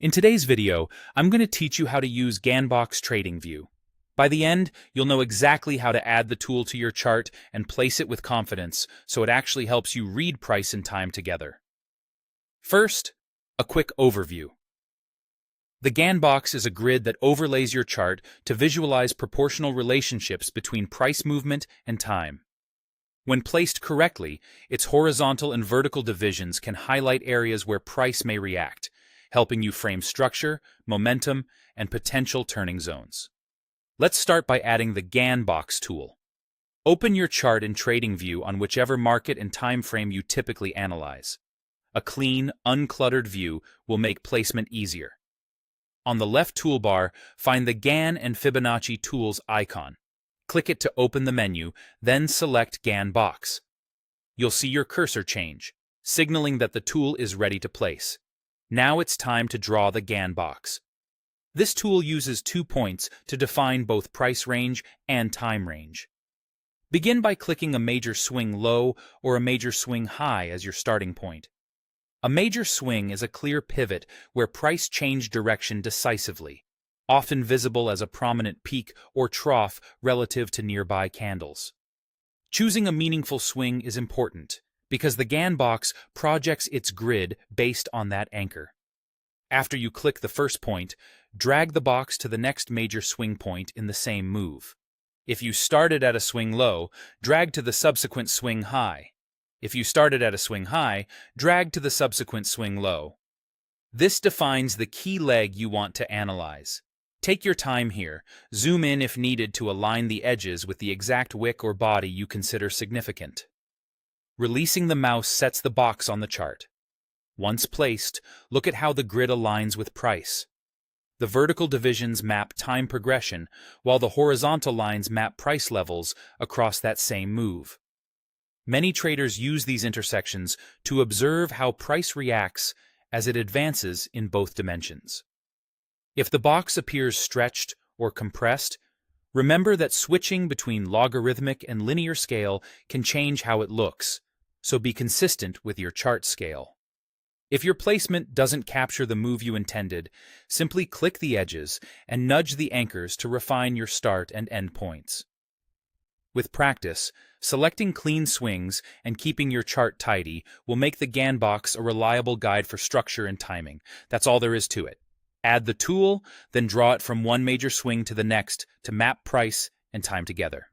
In today's video, I'm going to teach you how to use Gann Box TradingView. By the end, you'll know exactly how to add the tool to your chart and place it with confidence so it actually helps you read price and time together. First, a quick overview. The Gann Box is a grid that overlays your chart to visualize proportional relationships between price movement and time. When placed correctly, its horizontal and vertical divisions can highlight areas where price may react, helping you frame structure, momentum, and potential turning zones. Let's start by adding the Gann Box tool. Open your chart in TradingView on whichever market and time frame you typically analyze. A clean, uncluttered view will make placement easier. On the left toolbar, find the Gann and Fibonacci tools icon. Click it to open the menu, then select Gann Box. You'll see your cursor change, signaling that the tool is ready to place. Now it's time to draw the Gann Box. This tool uses 2 points to define both price range and time range. Begin by clicking a major swing low or a major swing high as your starting point. A major swing is a clear pivot where price change direction decisively, often visible as a prominent peak or trough relative to nearby candles. Choosing a meaningful swing is important because the Gann Box projects its grid based on that anchor. After you click the first point, drag the box to the next major swing point in the same move. If you started at a swing low, drag to the subsequent swing high. If you started at a swing high, drag to the subsequent swing low. This defines the key leg you want to analyze. Take your time here, zoom in if needed to align the edges with the exact wick or body you consider significant. Releasing the mouse sets the box on the chart. Once placed, look at how the grid aligns with price. The vertical divisions map time progression, while the horizontal lines map price levels across that same move. Many traders use these intersections to observe how price reacts as it advances in both dimensions. If the box appears stretched or compressed, remember that switching between logarithmic and linear scale can change how it looks, so be consistent with your chart scale. If your placement doesn't capture the move you intended, simply click the edges and nudge the anchors to refine your start and end points. With practice, selecting clean swings and keeping your chart tidy will make the Gann Box a reliable guide for structure and timing. That's all there is to it. Add the tool, then draw it from one major swing to the next to map price and time together.